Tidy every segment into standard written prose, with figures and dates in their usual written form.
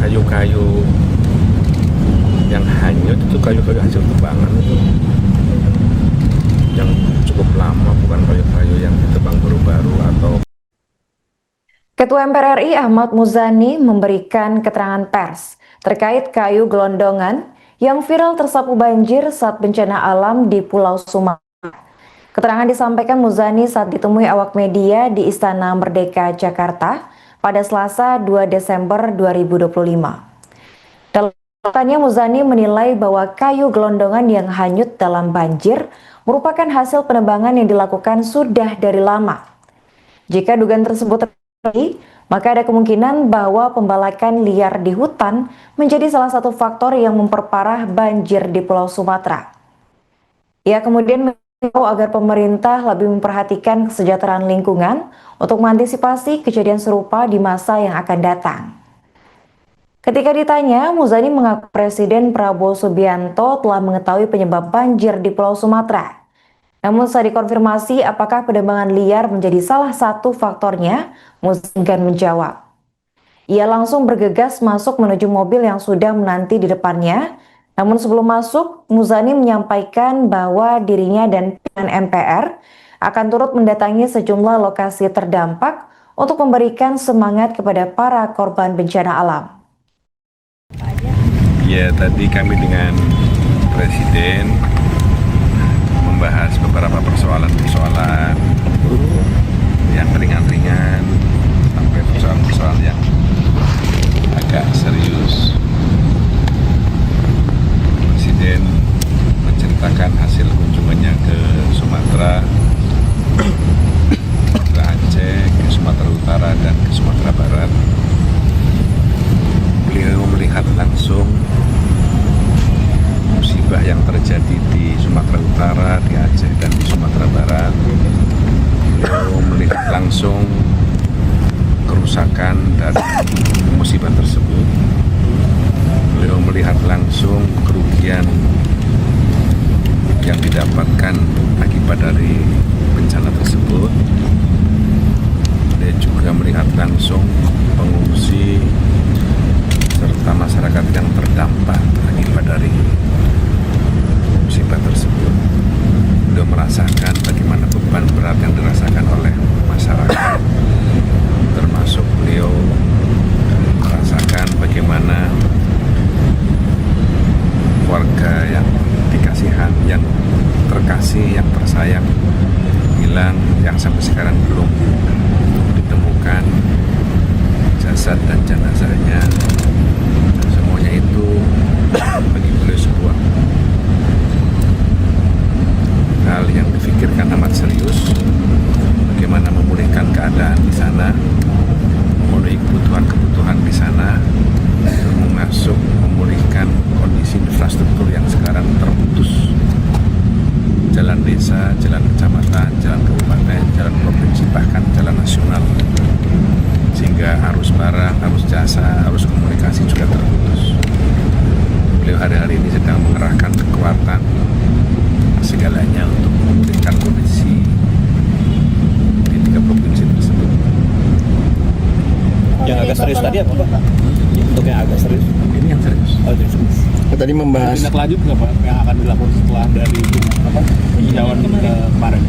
kayu-kayu yang hanyut itu kayu-kayu hasil tebangan itu yang cukup lama, bukan kayu-kayu yang ditebang baru-baru atau. Ketua MPR RI Ahmad Muzani memberikan keterangan pers terkait kayu gelondongan yang viral tersapu banjir saat bencana alam di Pulau Sumatera. Keterangan disampaikan Muzani saat ditemui awak media di Istana Merdeka, Jakarta pada Selasa 2 Desember 2025. Dalam pernyataannya, Muzani menilai bahwa kayu gelondongan yang hanyut dalam banjir merupakan hasil penebangan yang dilakukan sudah dari lama. Jika dugaan tersebut terjadi, maka ada kemungkinan bahwa pembalakan liar di hutan menjadi salah satu faktor yang memperparah banjir di Pulau Sumatera. Ia kemudian mengimbau agar pemerintah lebih memperhatikan kesejahteraan lingkungan untuk mengantisipasi kejadian serupa di masa yang akan datang. Ketika ditanya, Muzani mengaku Presiden Prabowo Subianto telah mengetahui penyebab banjir di Pulau Sumatera. Namun saat dikonfirmasi apakah penebangan liar menjadi salah satu faktornya, Muzani enggan menjawab. Ia langsung bergegas masuk menuju mobil yang sudah menanti di depannya. Namun sebelum masuk, Muzani menyampaikan bahwa dirinya dan pimpinan MPR akan turut mendatangi sejumlah lokasi terdampak untuk memberikan semangat kepada para korban bencana alam. Ya, tadi kami dengan Presiden membahas beberapa persoalan-persoalan yang ringan-ringan sampai persoalan-persoalan yang agak serius. Presiden menceritakan hasil kunjungannya ke Sumatera, ke Aceh, ke Sumatera Utara, dan ke Sumatera Barat. Beliau melihat langsung musibah yang terjadi di Sumatera Utara, di Aceh, dan di Sumatera Barat. Beliau melihat langsung kerusakan dari musibah tersebut. Beliau melihat langsung kerugian yang didapatkan akibat dari bencana tersebut. Dia juga melihat langsung pengungsi serta masyarakat yang terdampak akibat dari musibah tersebut. Beliau merasakan bagaimana beban berat yang dirasakan oleh masyarakat, termasuk beliau merasakan bagaimana warga yang dikasihan, yang terkasih, yang tersayang hilang, yang sampai sekarang belum ditemukan jasad dan jenazahnya. Semuanya itu bagi beliau sebuah hal yang difikirkan amat serius, bagaimana memulihkan keadaan di sana, memenuhi kebutuhan-kebutuhan di sana, termasuk memulihkan kondisi infrastruktur yang sekarang terputus, jalan desa, jalan kecamatan, jalan kabupaten, jalan provinsi, bahkan jalan nasional, sehingga arus barang, arus jasa, arus komunikasi juga terputus. Beliau hari-hari ini sedang mengerahkan kekuatan segalanya untuk memulihkan kondisi di 3 provinsi tersebut. Yang agak serius tadi apa Pak? Untuk yang agak serius? Ini yang serius. Oh, serius. Tadi membahas tindak lanjut nggak Pak yang akan dilakukan setelah dari hijauan kemarin?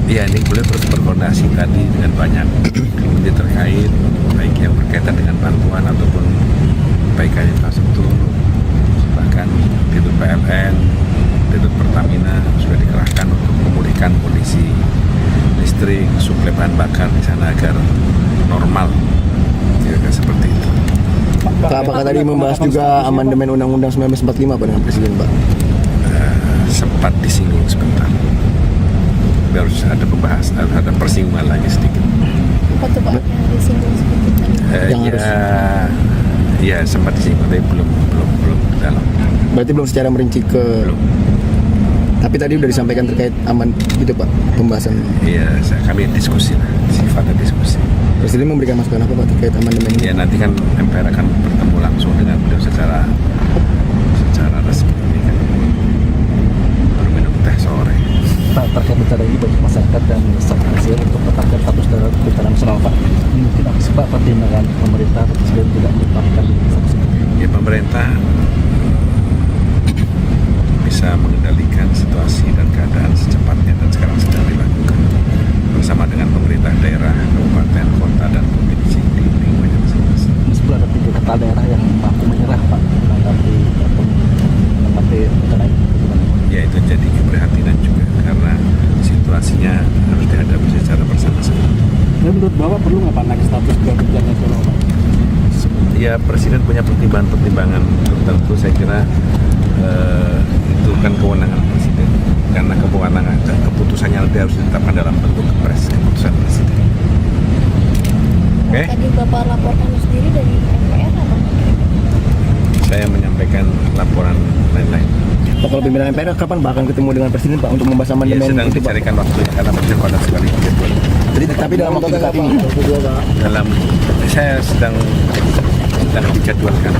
Ya, ini beliau terus berkoordinasi tadi dengan banyak kementerian terkait, baik yang berkaitan dengan bantuan ataupun perbaikan infrastruktur, bahkan Dirut PLN, Dirut Pertamina sudah dikerahkan untuk memulihkan kondisi listrik, suplai bahan bakar di sana agar normal, kira-kira seperti itu. Pak, apakah tadi membahas juga amandemen Undang-Undang 1945 Pak dengan Presiden Pak? Sempat disinggung sebentar. Harus ada pembahasan, ada persinggungan lagi sedikit. Apa tuh Pak yang disinggung sedikit tadi? Yang harus ya sempat disinggung tapi belum dalam. berarti belum secara merinci ke Belum. Tapi tadi udah disampaikan terkait aman gitu Pak pembahasan. Iya, kami diskusi lah, sifatnya diskusi. Presiden memberikan masukan apa Pak terkait amandemen ini? Ya nanti kan MPR akan bertemu langsung dengan beliau secara resmi ini kan. Baru minum teh sore. Pak, terkait bencana ini bagi masyarakat dan Satgas untuk menetapkan status darurat bencana nasional, Pak. Ini mungkin apa sih Pak pertimbangan pemerintah presiden tidak menetapkan status ini? Ya, pemerintah bisa mengendalikan situasi dan keadaan secepatnya dan sekarang sedang dilakukan bersama dengan pemerintah daerah, kabupaten, kota, dan provinsi di lingkungan masing-masing. Meskipun ada 3 kepala daerah yang mampu menyerah, Pak, menanggapi bencana ini. Ya, itu jadi keprihatinan juga karena situasinya harus dihadapi secara bersama-sama. Tapi menurut Bapak perlu nggak Pak naik status ke bencana nasional, Pak? Ya, Presiden punya pertimbangan-pertimbangan tertentu. Saya kira itu kan kewenangan Presiden karena kewenangan dan keputusannya nanti harus ditetapkan dalam bentuk kepres, keputusan Presiden. Oke? Tadi Bapak laporkan sendiri dari MPR atau? Saya menyampaikan laporan lain-lain. Pak, kalau pimpinan MPR kapan Pak akan ketemu dengan Presiden Pak untuk membahas Ya, amandemen sedang itu Pak? dicarikan waktunya karena Presiden padat sekali jadwal. Tapi dalam waktu dekat ini. Saya sedang dijadwalkan.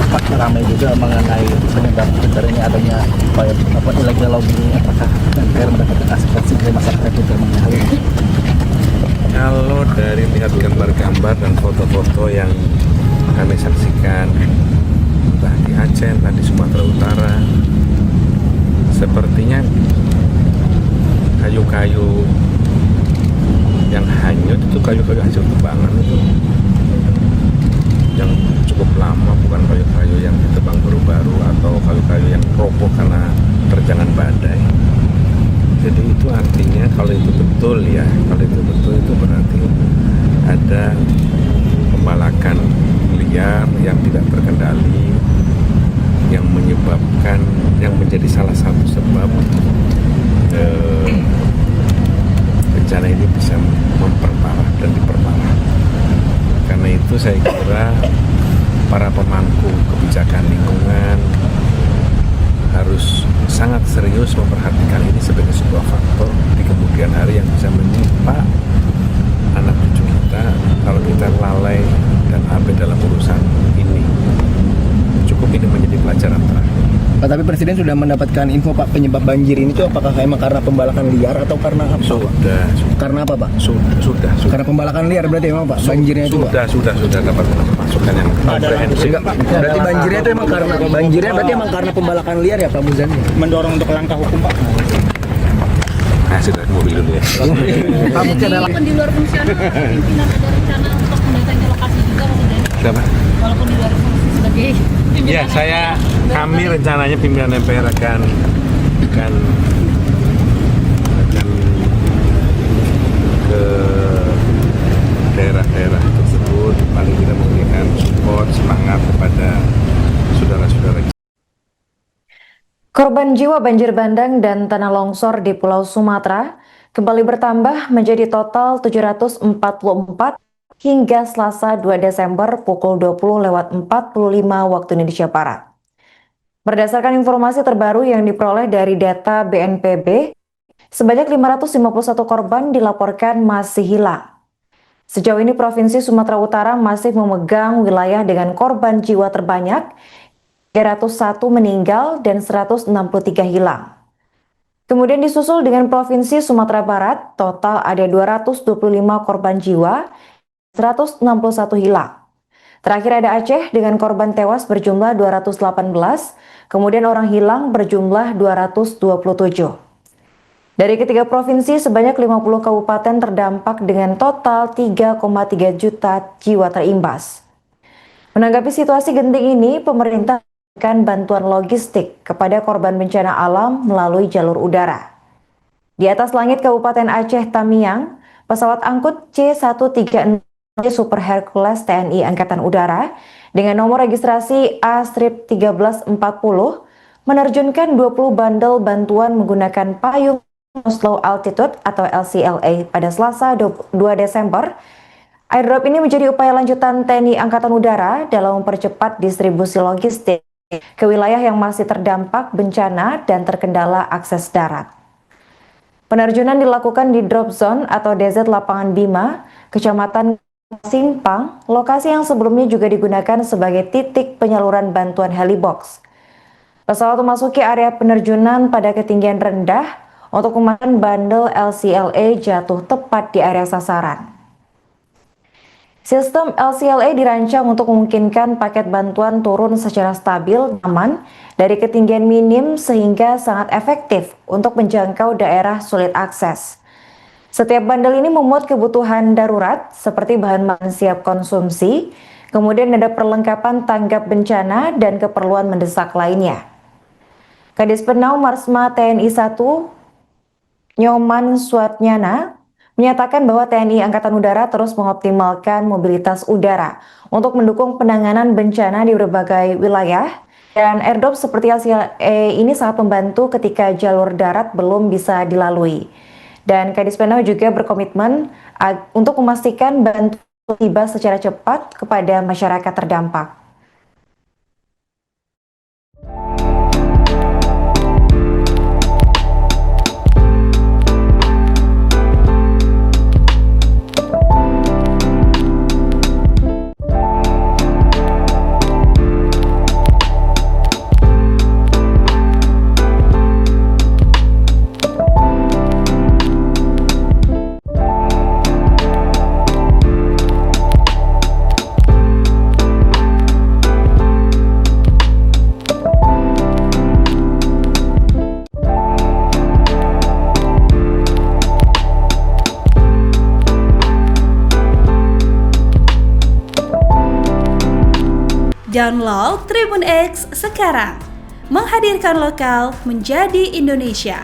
Pak, ramai juga mengenai penyebab bencana ini adanya upaya illegal logging. Apakah MPR mendapatkan aspirasi dari masyarakat itu mengenai hal ini? Kalau dari lihat gambar-gambar dan foto-foto yang kami saksikan entah di Aceh, entah di Sumatera Utara, sepertinya kayu-kayu yang hanyut itu kayu-kayu hasil tebangan itu yang cukup lama, bukan kayu-kayu yang ditebang baru-baru atau kayu-kayu yang roboh karena terjangan badai. Jadi itu artinya kalau itu betul ya, kalau itu betul itu berarti ada pembalakan liar yang tidak terkendali yang menyebabkan, yang menjadi salah satu sebab bencana ini bisa memperparah dan diperparah. Karena itu saya kira para pemangku kebijakan lingkungan harus sangat serius memperhatikan ini sebagai sebuah faktor di kemudian hari yang bisa menimpa anak cucu kita kalau kita lalai dan abai dalam urusan ini. Cukup ini menjadi pelajaran terakhir. Pak, tapi Presiden sudah mendapatkan info Pak penyebab banjir ini tuh apakah emang karena pembalakan liar atau karena apa? Sudah. Karena apa Pak? Sudah. Karena pembalakan liar berarti emang Pak banjirnya itu Pak? Sudah dapat masukan yang komprehensif. Enggak Pak, berarti banjirnya itu emang karena pembalakan liar ya Pak Muzani? Mendorong untuk langkah hukum, Pak. Nah, sudah mobil dulu ya. Walaupun di luar fungsional, pimpinan ada rencana untuk mendatangi lokasi juga maksudnya. Siapa? Walaupun di luar fungsi sebagai pimpinan. Ya, kami rencananya pimpinan MPR akan ke daerah-daerah tersebut, paling tidak memberikan support, semangat kepada saudara-saudara. Korban jiwa banjir bandang dan tanah longsor di Pulau Sumatera kembali bertambah menjadi total 744 hingga Selasa 2 Desember pukul 20.45 waktu Indonesia Barat. Berdasarkan informasi terbaru yang diperoleh dari data BNPB, sebanyak 551 korban dilaporkan masih hilang. Sejauh ini Provinsi Sumatera Utara masih memegang wilayah dengan korban jiwa terbanyak, 301 meninggal dan 163 hilang. Kemudian disusul dengan Provinsi Sumatera Barat, total ada 225 korban jiwa, 161 hilang. Terakhir ada Aceh dengan korban tewas berjumlah 218, kemudian orang hilang berjumlah 227. Dari ketiga provinsi, sebanyak 50 kabupaten terdampak dengan total 3,3 juta jiwa terimbas. Menanggapi situasi genting ini, pemerintah memberikan bantuan logistik kepada korban bencana alam melalui jalur udara. Di atas langit Kabupaten Aceh Tamiang, pesawat angkut C-136 Super Hercules TNI Angkatan Udara dengan nomor registrasi A-1340 menerjunkan 20 bandel bantuan menggunakan payung Low Altitude atau LCLA pada Selasa 2 Desember. Airdrop ini menjadi upaya lanjutan TNI Angkatan Udara dalam mempercepat distribusi logistik ke wilayah yang masih terdampak bencana dan terkendala akses darat. Penerjunan dilakukan di Drop Zone atau DZ Lapangan Bima, Kecamatan Simpang, lokasi yang sebelumnya juga digunakan sebagai titik penyaluran bantuan helibox. Pesawat memasuki area penerjunan pada ketinggian rendah untuk memakan bandel LCLA jatuh tepat di area sasaran. Sistem LCLA dirancang untuk memungkinkan paket bantuan turun secara stabil, aman, dari ketinggian minim sehingga sangat efektif untuk menjangkau daerah sulit akses. Setiap bandel ini memuat kebutuhan darurat seperti bahan makan siap konsumsi, kemudian ada perlengkapan tanggap bencana dan keperluan mendesak lainnya. Kadis Penau Marsma TNI 1 Nyoman Suatnyana menyatakan bahwa TNI Angkatan Udara terus mengoptimalkan mobilitas udara untuk mendukung penanganan bencana di berbagai wilayah, dan airdrop seperti LCLA ini sangat membantu ketika jalur darat belum bisa dilalui. Dan Kadis Penau juga berkomitmen untuk memastikan bantuan tiba secara cepat kepada masyarakat terdampak. Download Tribun X sekarang, menghadirkan lokal menjadi Indonesia.